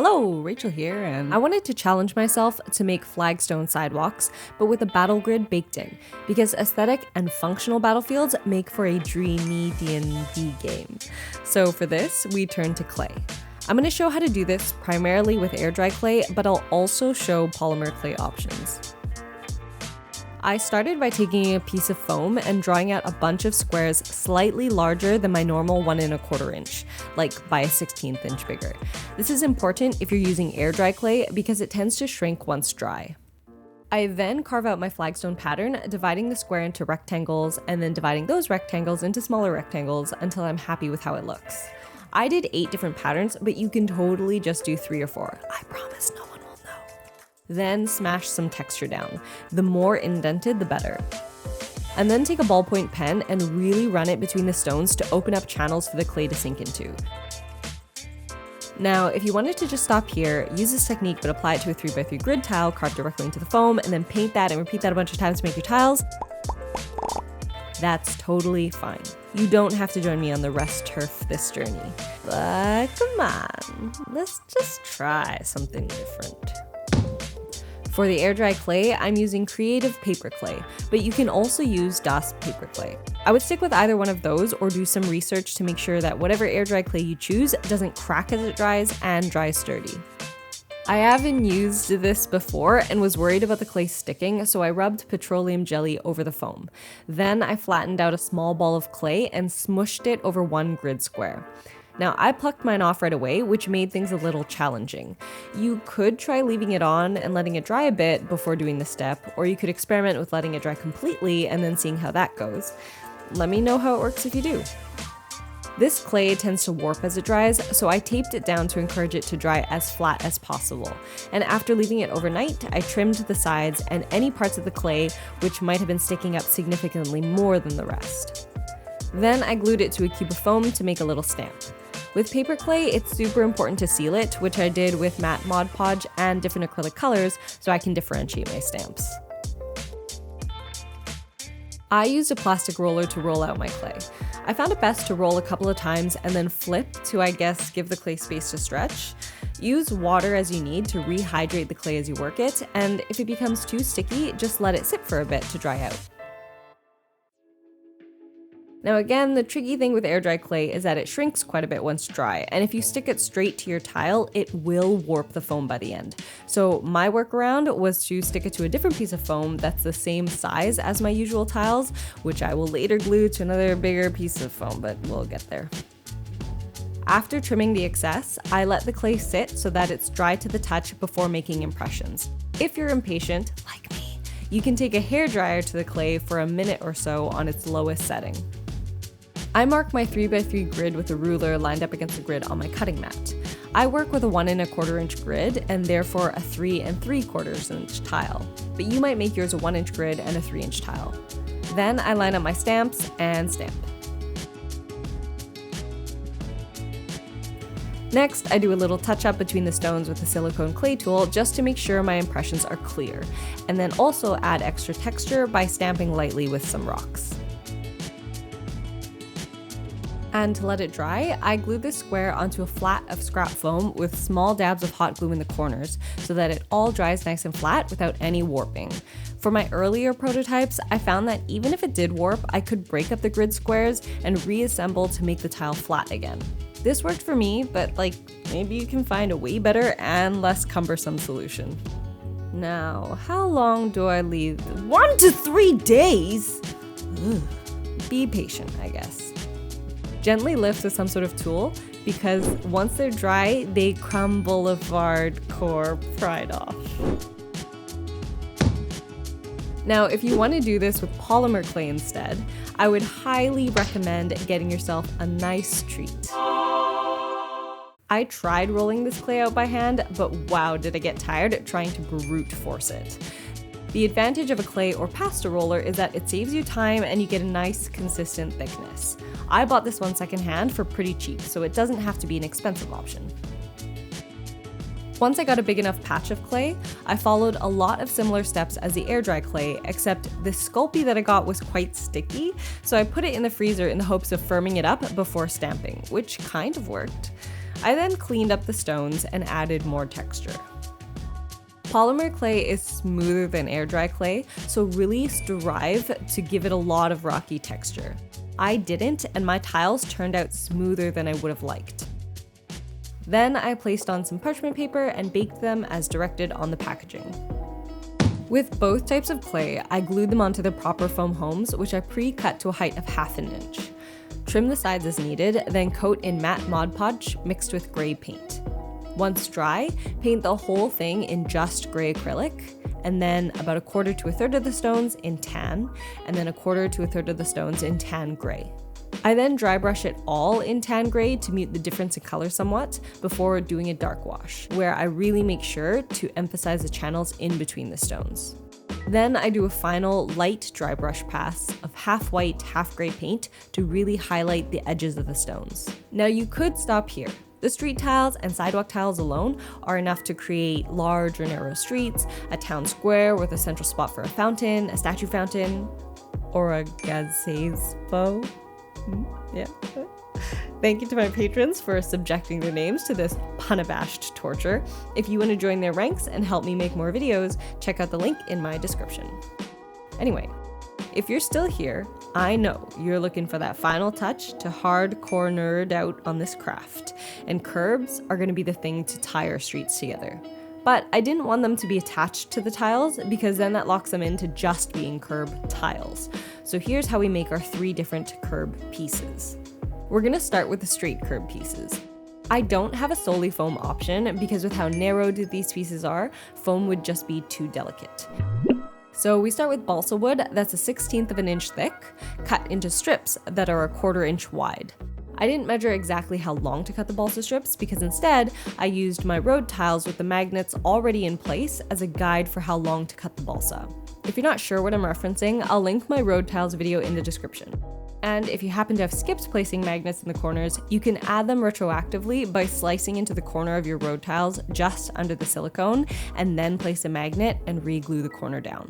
Hello, Rae'chel here, and I wanted to challenge myself to make flagstone sidewalks, but with a battle grid baked in, because aesthetic and functional battlefields make for a dreamy D&D game. So for this, we turn to clay. I'm going to show how to do this primarily with air dry clay, but I'll also show polymer clay options. I started by taking a piece of foam and drawing out a bunch of squares slightly larger than my normal 1 1/4 inch, like by a 1/16 inch bigger. This is important if you're using air dry clay because it tends to shrink once dry. I then carve out my flagstone pattern, dividing the square into rectangles and then dividing those rectangles into smaller rectangles until I'm happy with how it looks. I did 8 different patterns, but you can totally just do 3 or 4. I promise no one will know. Then smash some texture down. The more indented, the better. And then take a ballpoint pen and really run it between the stones to open up channels for the clay to sink into. Now, if you wanted to just stop here, use this technique but apply it to a 3x3 grid tile carved directly into the foam, and then paint that and repeat that a bunch of times to make your tiles, that's totally fine. You don't have to join me on the rest turf this journey. But come on, let's just try something different. For the air dry clay, I'm using Creative Paper Clay, but you can also use Das Paper Clay. I would stick with either one of those or do some research to make sure that whatever air dry clay you choose doesn't crack as it dries and dries sturdy. I haven't used this before and was worried about the clay sticking, so I rubbed petroleum jelly over the foam. Then I flattened out a small ball of clay and smushed it over one grid square. Now, I plucked mine off right away, which made things a little challenging. You could try leaving it on and letting it dry a bit before doing the step, or you could experiment with letting it dry completely and then seeing how that goes. Let me know how it works if you do. This clay tends to warp as it dries, so I taped it down to encourage it to dry as flat as possible. And after leaving it overnight, I trimmed the sides and any parts of the clay which might have been sticking up significantly more than the rest. Then I glued it to a cube of foam to make a little stamp. With paper clay, it's super important to seal it, which I did with matte Mod Podge and different acrylic colors so I can differentiate my stamps. I used a plastic roller to roll out my clay. I found it best to roll a couple of times and then flip to, I guess, give the clay space to stretch. Use water as you need to rehydrate the clay as you work it, and if it becomes too sticky, just let it sit for a bit to dry out. Now again, the tricky thing with air dry clay is that it shrinks quite a bit once dry, and if you stick it straight to your tile, it will warp the foam by the end. So my workaround was to stick it to a different piece of foam that's the same size as my usual tiles, which I will later glue to another bigger piece of foam, but we'll get there. After trimming the excess, I let the clay sit so that it's dry to the touch before making impressions. If you're impatient, like me, you can take a hairdryer to the clay for a minute or so on its lowest setting. I mark my 3x3 grid with a ruler lined up against the grid on my cutting mat. I work with a 1 1/4 inch grid and therefore a 3 3/4 inch tile, but you might make yours a 1 inch grid and a 3 inch tile. Then I line up my stamps and stamp. Next, I do a little touch up between the stones with a silicone clay tool just to make sure my impressions are clear, and then also add extra texture by stamping lightly with some rocks. And to let it dry, I glued this square onto a flat of scrap foam with small dabs of hot glue in the corners so that it all dries nice and flat without any warping. For my earlier prototypes, I found that even if it did warp, I could break up the grid squares and reassemble to make the tile flat again. This worked for me, but maybe you can find a way better and less cumbersome solution. Now, how long do I leave? 1 to 3 days? Ugh. Be patient, I guess. Gently lift with some sort of tool, because once they're dry, they crumb boulevard core pride off. Now, if you want to do this with polymer clay instead, I would highly recommend getting yourself a nice treat. I tried rolling this clay out by hand, but wow, did I get tired trying to brute force it. The advantage of a clay or pasta roller is that it saves you time and you get a nice, consistent thickness. I bought this one secondhand for pretty cheap, so it doesn't have to be an expensive option. Once I got a big enough patch of clay, I followed a lot of similar steps as the air dry clay, except the Sculpey that I got was quite sticky, so I put it in the freezer in the hopes of firming it up before stamping, which kind of worked. I then cleaned up the stones and added more texture. Polymer clay is smoother than air dry clay, so really strive to give it a lot of rocky texture. I didn't, and my tiles turned out smoother than I would have liked. Then I placed on some parchment paper and baked them as directed on the packaging. With both types of clay, I glued them onto the proper foam homes, which I pre-cut to a height of 1/2 inch. Trim the sides as needed, then coat in matte Mod Podge mixed with gray paint. Once dry, paint the whole thing in just gray acrylic, and then about 1/4 to 1/3 of the stones in tan, and then 1/4 to 1/3 of the stones in tan gray. I then dry brush it all in tan gray to mute the difference in color somewhat before doing a dark wash, where I really make sure to emphasize the channels in between the stones. Then I do a final light dry brush pass of half white, half gray paint to really highlight the edges of the stones. Now you could stop here. The street tiles and sidewalk tiles alone are enough to create large or narrow streets, a town square with a central spot for a fountain, a statue fountain, or a gazebo. Yeah. Thank you to my patrons for subjecting their names to this unabashed torture. If you want to join their ranks and help me make more videos, check out the link in my description. Anyway, if you're still here, I know you're looking for that final touch to hardcore nerd out on this craft, and curbs are going to be the thing to tie our streets together. But I didn't want them to be attached to the tiles because then that locks them into just being curb tiles. So here's how we make our 3 different curb pieces. We're going to start with the straight curb pieces. I don't have a solely foam option because with how narrowed these pieces are, foam would just be too delicate. So we start with balsa wood that's 1/16 of an inch thick, cut into strips that are 1/4 inch wide. I didn't measure exactly how long to cut the balsa strips because instead I used my road tiles with the magnets already in place as a guide for how long to cut the balsa. If you're not sure what I'm referencing, I'll link my road tiles video in the description. And if you happen to have skipped placing magnets in the corners, you can add them retroactively by slicing into the corner of your road tiles just under the silicone and then place a magnet and re-glue the corner down.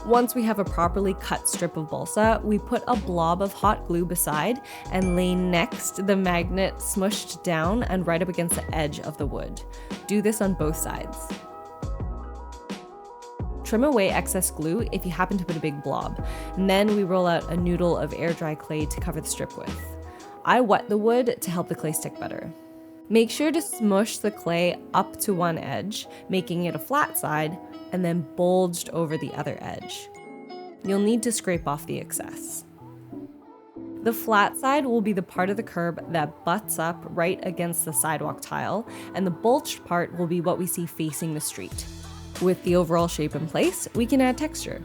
Once we have a properly cut strip of balsa, we put a blob of hot glue beside and lay next the magnet smushed down and right up against the edge of the wood. Do this on both sides. Trim away excess glue if you happen to put a big blob, and then we roll out a noodle of air dry clay to cover the strip with. I wet the wood to help the clay stick better. Make sure to smush the clay up to one edge, making it a flat side, and then bulged over the other edge. You'll need to scrape off the excess. The flat side will be the part of the curb that butts up right against the sidewalk tile, and the bulged part will be what we see facing the street. With the overall shape in place, we can add texture.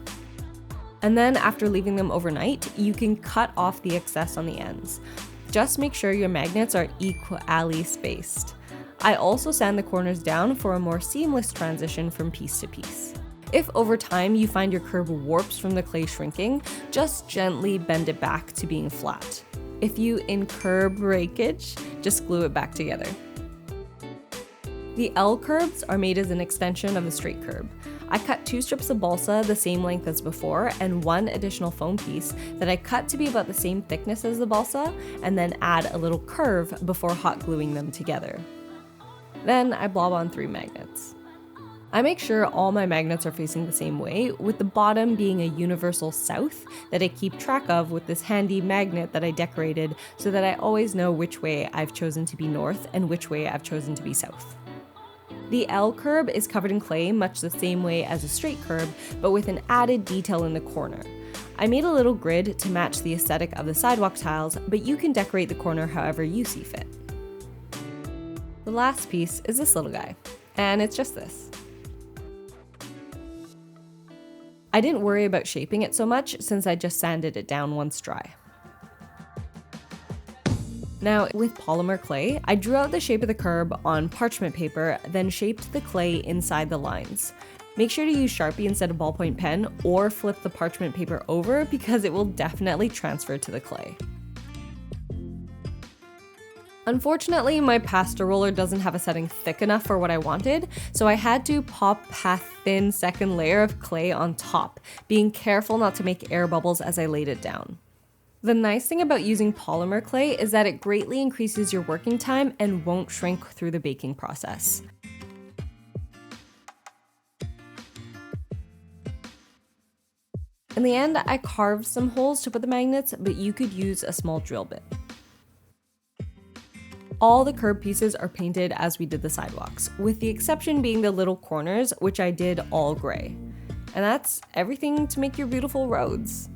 And then after leaving them overnight, you can cut off the excess on the ends. Just make sure your magnets are equally spaced. I also sand the corners down for a more seamless transition from piece to piece. If over time you find your curb warps from the clay shrinking, just gently bend it back to being flat. If you incur breakage, just glue it back together. The L curbs are made as an extension of the straight curb. I cut 2 strips of balsa the same length as before and 1 additional foam piece that I cut to be about the same thickness as the balsa and then add a little curve before hot gluing them together. Then I blob on 3 magnets. I make sure all my magnets are facing the same way, with the bottom being a universal south that I keep track of with this handy magnet that I decorated so that I always know which way I've chosen to be north and which way I've chosen to be south. The L curb is covered in clay much the same way as a straight curb, but with an added detail in the corner. I made a little grid to match the aesthetic of the sidewalk tiles, but you can decorate the corner however you see fit. The last piece is this little guy, and it's just this. I didn't worry about shaping it so much since I just sanded it down once dry. Now, with polymer clay, I drew out the shape of the curb on parchment paper, then shaped the clay inside the lines. Make sure to use Sharpie instead of ballpoint pen or flip the parchment paper over because it will definitely transfer to the clay. Unfortunately, my pasta roller doesn't have a setting thick enough for what I wanted, so I had to pop a thin second layer of clay on top, being careful not to make air bubbles as I laid it down. The nice thing about using polymer clay is that it greatly increases your working time and won't shrink through the baking process. In the end, I carved some holes to put the magnets, but you could use a small drill bit. All the curb pieces are painted as we did the sidewalks, with the exception being the little corners, which I did all gray. And that's everything to make your beautiful roads.